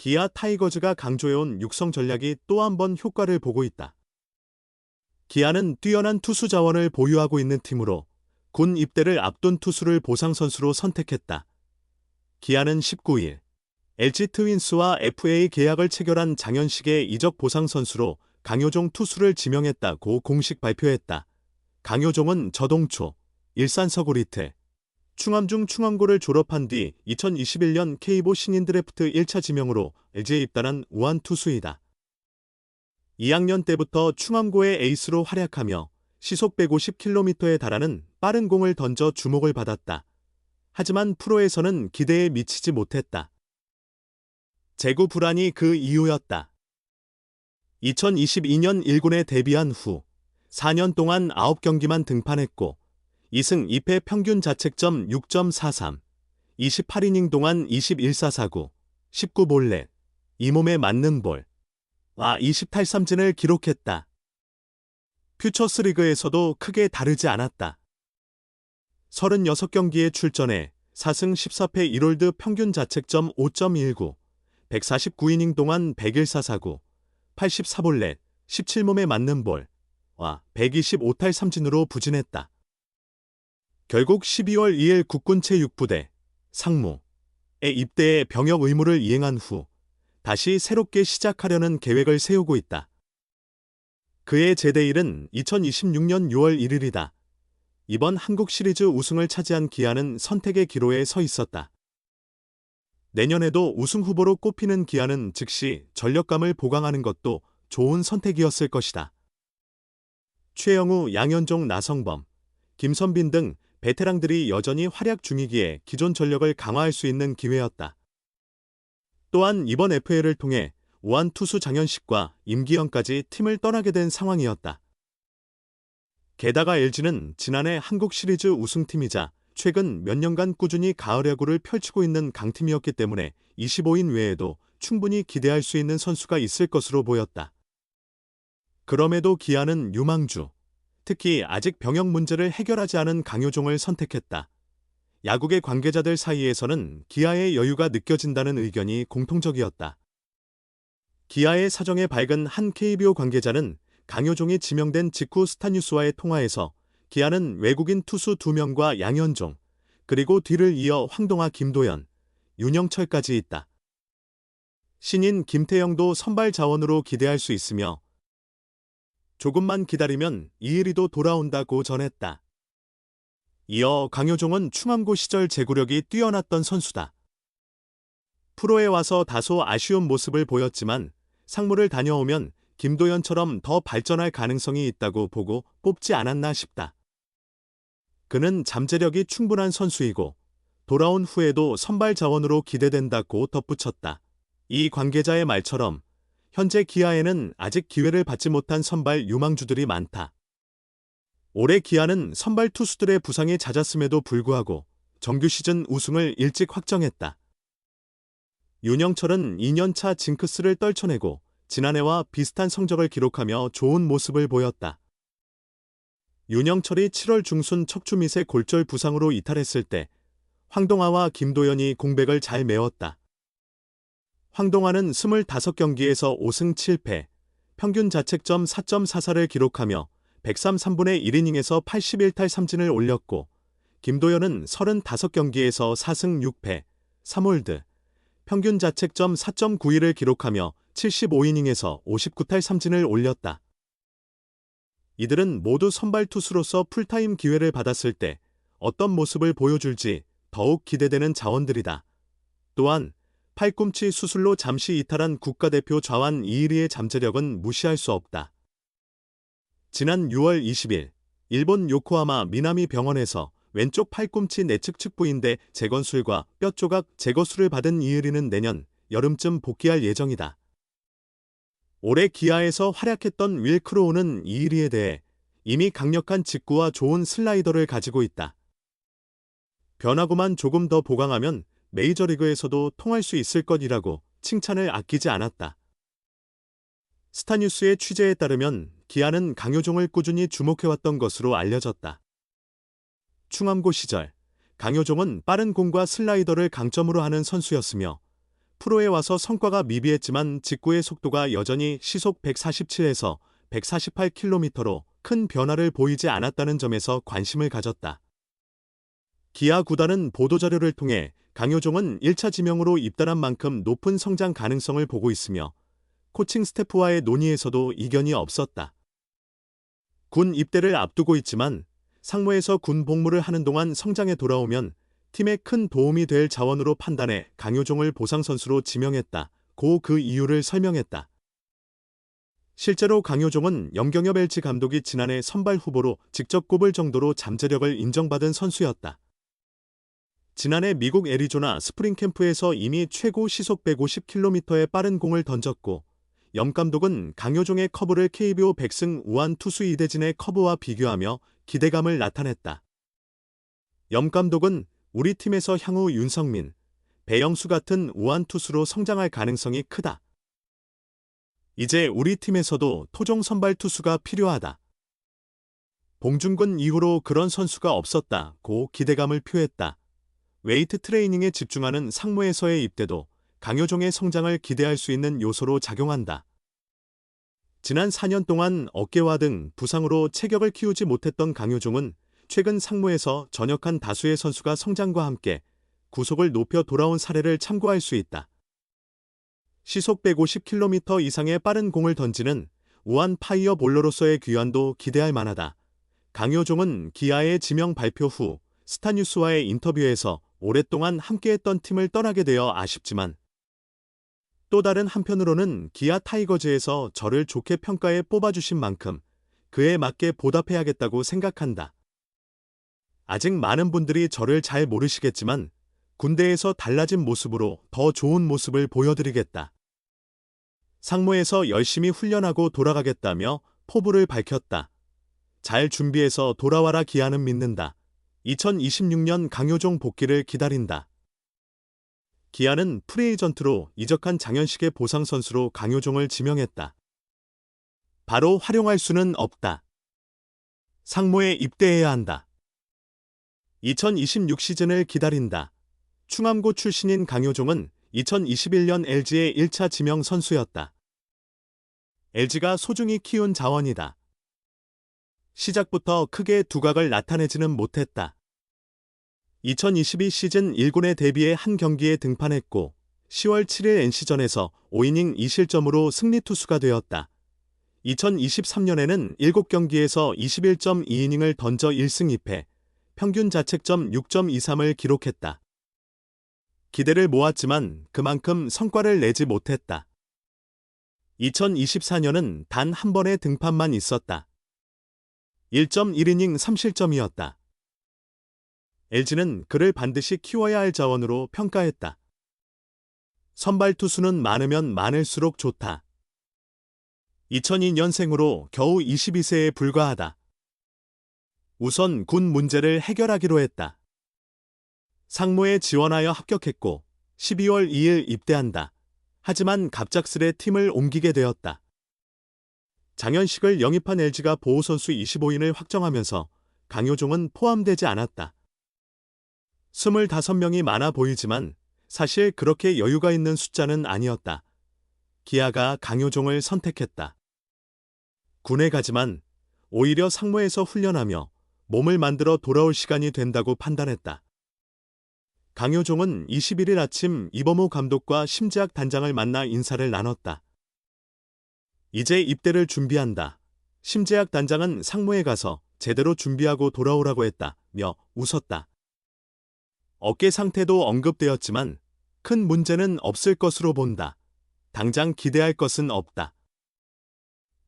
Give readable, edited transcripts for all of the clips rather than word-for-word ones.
기아 타이거즈가 강조해온 육성 전략이 또 한 번 효과를 보고 있다. 기아는 뛰어난 투수 자원을 보유하고 있는 팀으로 군 입대를 앞둔 투수를 보상 선수로 선택했다. 기아는 19일 LG 트윈스와 FA 계약을 체결한 장현식의 이적 보상 선수로 강효종 투수를 지명했다고 공식 발표했다. 강효종은 저동초, 일산 서구리트, 충암중 충암고를 졸업한 뒤 2021년 K보 신인 드래프트 1차 지명으로 LG에 입단한 우완 투수이다. 2학년 때부터 충암고의 에이스로 활약하며 시속 150km에 달하는 빠른 공을 던져 주목을 받았다. 하지만 프로에서는 기대에 미치지 못했다. 재구 불안이 그 이유였다. 2022년 1군에 데뷔한 후 4년 동안 9경기만 등판했고 2승 2패 평균 자책점 6.43, 28이닝 동안 21사사구, 19볼넷, 이 몸에 맞는 볼, 20탈삼진을 기록했다. 퓨처스리그에서도 크게 다르지 않았다. 36경기에 출전해 4승 14패 1홀드 평균 자책점 5.19, 149이닝 동안 101사사구, 84볼넷, 17몸에 맞는 볼, 125탈삼진으로 부진했다. 결국 12월 2일 국군체육부대 상무에 입대해 병역 의무를 이행한 후 다시 새롭게 시작하려는 계획을 세우고 있다. 그의 제대일은 2026년 6월 1일이다. 이번 한국 시리즈 우승을 차지한 기아는 선택의 기로에 서 있었다. 내년에도 우승 후보로 꼽히는 기아는 즉시 전력감을 보강하는 것도 좋은 선택이었을 것이다. 최영우, 양현종, 나성범, 김선빈 등 베테랑들이 여전히 활약 중이기에 기존 전력을 강화할 수 있는 기회였다. 또한 이번 FA를 통해 우완 투수 장현식과 임기영까지 팀을 떠나게 된 상황이었다. 게다가 LG는 지난해 한국 시리즈 우승팀이자 최근 몇 년간 꾸준히 가을 야구를 펼치고 있는 강팀이었기 때문에 25인 외에도 충분히 기대할 수 있는 선수가 있을 것으로 보였다. 그럼에도 기아는 유망주, 특히 아직 병역 문제를 해결하지 않은 강효종을 선택했다. 야구계 관계자들 사이에서는 기아의 여유가 느껴진다는 의견이 공통적이었다. 기아의 사정에 밝은 한 KBO 관계자는 강효종이 지명된 직후 스타뉴스와의 통화에서 기아는 외국인 투수 2명과 양현종, 그리고 뒤를 이어 황동아, 김도현, 윤영철까지 있다. 신인 김태형도 선발 자원으로 기대할 수 있으며 조금만 기다리면 이일이도 돌아온다고 전했다. 이어 강효종은 충암고 시절 제구력이 뛰어났던 선수다. 프로에 와서 다소 아쉬운 모습을 보였지만 상무를 다녀오면 김도현처럼 더 발전할 가능성이 있다고 보고 뽑지 않았나 싶다. 그는 잠재력이 충분한 선수이고 돌아온 후에도 선발 자원으로 기대된다고 덧붙였다. 이 관계자의 말처럼 현재 기아에는 아직 기회를 받지 못한 선발 유망주들이 많다. 올해 기아는 선발 투수들의 부상이 잦았음에도 불구하고 정규 시즌 우승을 일찍 확정했다. 윤영철은 2년차 징크스를 떨쳐내고 지난해와 비슷한 성적을 기록하며 좋은 모습을 보였다. 윤영철이 7월 중순 척추 밑의 골절 부상으로 이탈했을 때 황동아와 김도현이 공백을 잘 메웠다. 황동아는 25경기에서 5승 7패, 평균 자책점 4.44를 기록하며 103분의 1이닝에서 81탈삼진을 올렸고 김도현은 35경기에서 4승 6패, 3홀드, 평균 자책점 4.91을 기록하며 75이닝에서 59탈삼진을 올렸다. 이들은 모두 선발 투수로서 풀타임 기회를 받았을 때 어떤 모습을 보여줄지 더욱 기대되는 자원들이다. 또한 팔꿈치 수술로 잠시 이탈한 국가대표 좌완 이일이의 잠재력은 무시할 수 없다. 지난 6월 20일 일본 요코하마 미나미 병원에서 왼쪽 팔꿈치 내측 측부인대 재건술과 뼈 조각 제거술을 받은 이일이는 내년 여름쯤 복귀할 예정이다. 올해 기아에서 활약했던 윌 크로우는 이일이에 대해 이미 강력한 직구와 좋은 슬라이더를 가지고 있다. 변화구만 조금 더 보강하면 메이저리그에서도 통할 수 있을 것이라고 칭찬을 아끼지 않았다. 스타뉴스의 취재에 따르면 기아는 강효종을 꾸준히 주목해왔던 것으로 알려졌다. 충암고 시절 강효종은 빠른 공과 슬라이더를 강점으로 하는 선수였으며 프로에 와서 성과가 미비했지만 직구의 속도가 여전히 시속 147에서 148km로 큰 변화를 보이지 않았다는 점에서 관심을 가졌다. 기아 구단은 보도자료를 통해 강효종은 1차 지명으로 입단한 만큼 높은 성장 가능성을 보고 있으며 코칭 스태프와의 논의에서도 이견이 없었다. 군 입대를 앞두고 있지만 상무에서 군 복무를 하는 동안 성장해 돌아오면 팀에 큰 도움이 될 자원으로 판단해 강효종을 보상선수로 지명했다고 그 이유를 설명했다. 실제로 강효종은 염경엽 LG 감독이 지난해 선발 후보로 직접 꼽을 정도로 잠재력을 인정받은 선수였다. 지난해 미국 애리조나 스프링 캠프에서 이미 최고 시속 150km의 빠른 공을 던졌고 염 감독은 강효종의 커브를 KBO 100승 우한 투수 이대진의 커브와 비교하며 기대감을 나타냈다. 염 감독은 우리 팀에서 향후 윤성민, 배영수 같은 우한 투수로 성장할 가능성이 크다. 이제 우리 팀에서도 토종 선발 투수가 필요하다. 봉준근 이후로 그런 선수가 없었다고 기대감을 표했다. 웨이트 트레이닝에 집중하는 상무에서의 입대도 강효종의 성장을 기대할 수 있는 요소로 작용한다. 지난 4년 동안 어깨와 등 부상으로 체격을 키우지 못했던 강효종은 최근 상무에서 전역한 다수의 선수가 성장과 함께 구속을 높여 돌아온 사례를 참고할 수 있다. 시속 150km 이상의 빠른 공을 던지는 우한 파이어 볼러로서의 귀환도 기대할 만하다. 강효종은 기아의 지명 발표 후 스타뉴스와의 인터뷰에서 오랫동안 함께했던 팀을 떠나게 되어 아쉽지만 또 다른 한편으로는 기아 타이거즈에서 저를 좋게 평가해 뽑아주신 만큼 그에 맞게 보답해야겠다고 생각한다. 아직 많은 분들이 저를 잘 모르시겠지만 군대에서 달라진 모습으로 더 좋은 모습을 보여드리겠다. 상무에서 열심히 훈련하고 돌아가겠다며 포부를 밝혔다. 잘 준비해서 돌아와라 기아는 믿는다. 2026년 강효종 복귀를 기다린다. 기아는 프리에이전트로 이적한 장현식의 보상 선수로 강효종을 지명했다. 바로 활용할 수는 없다. 상무에 입대해야 한다. 2026 시즌을 기다린다. 충암고 출신인 강효종은 2021년 LG의 1차 지명 선수였다. LG가 소중히 키운 자원이다. 시작부터 크게 두각을 나타내지는 못했다. 2022 시즌 1군에 데뷔해 한 경기에 등판했고 10월 7일 NC전에서 5이닝 2실점으로 승리 투수가 되었다. 2023년에는 7경기에서 21.2이닝을 던져 1승 2패, 평균 자책점 6.23을 기록했다. 기대를 모았지만 그만큼 성과를 내지 못했다. 2024년은 단 한 번의 등판만 있었다. 1.1이닝 3실점이었다. LG는 그를 반드시 키워야 할 자원으로 평가했다. 선발 투수는 많으면 많을수록 좋다. 2002년생으로 겨우 22세에 불과하다. 우선 군 문제를 해결하기로 했다. 상무에 지원하여 합격했고 12월 2일 입대한다. 하지만 갑작스레 팀을 옮기게 되었다. 장현식을 영입한 LG가 보호선수 25인을 확정하면서 강효종은 포함되지 않았다. 25명이 많아 보이지만 사실 그렇게 여유가 있는 숫자는 아니었다. 기아가 강효종을 선택했다. 군에 가지만 오히려 상무에서 훈련하며 몸을 만들어 돌아올 시간이 된다고 판단했다. 강효종은 21일 아침 이범호 감독과 심재학 단장을 만나 인사를 나눴다. 이제 입대를 준비한다. 심재학 단장은 상무에 가서 제대로 준비하고 돌아오라고 했다며 웃었다. 어깨 상태도 언급되었지만 큰 문제는 없을 것으로 본다. 당장 기대할 것은 없다.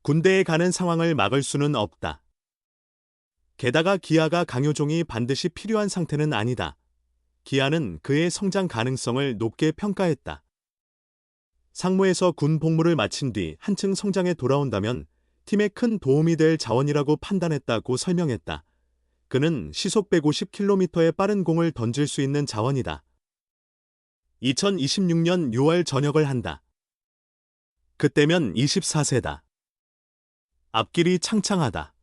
군대에 가는 상황을 막을 수는 없다. 게다가 기아가 강효종이 반드시 필요한 상태는 아니다. 기아는 그의 성장 가능성을 높게 평가했다. 상무에서 군 복무를 마친 뒤 한층 성장해 돌아온다면 팀에 큰 도움이 될 자원이라고 판단했다고 설명했다. 그는 시속 150km의 빠른 공을 던질 수 있는 자원이다. 2026년 6월 전역을 한다. 그때면 24세다. 앞길이 창창하다.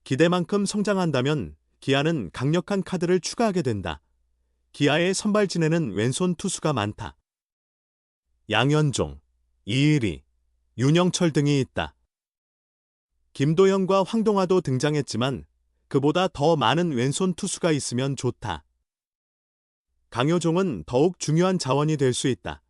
기대만큼 성장한다면 기아는 강력한 카드를 추가하게 된다. 기아의 선발 진에는 왼손 투수가 많다. 양현종, 이의리, 윤영철 등이 있다. 김도영과 황동화도 등장했지만 그보다 더 많은 왼손 투수가 있으면 좋다. 강효종은 더욱 중요한 자원이 될 수 있다.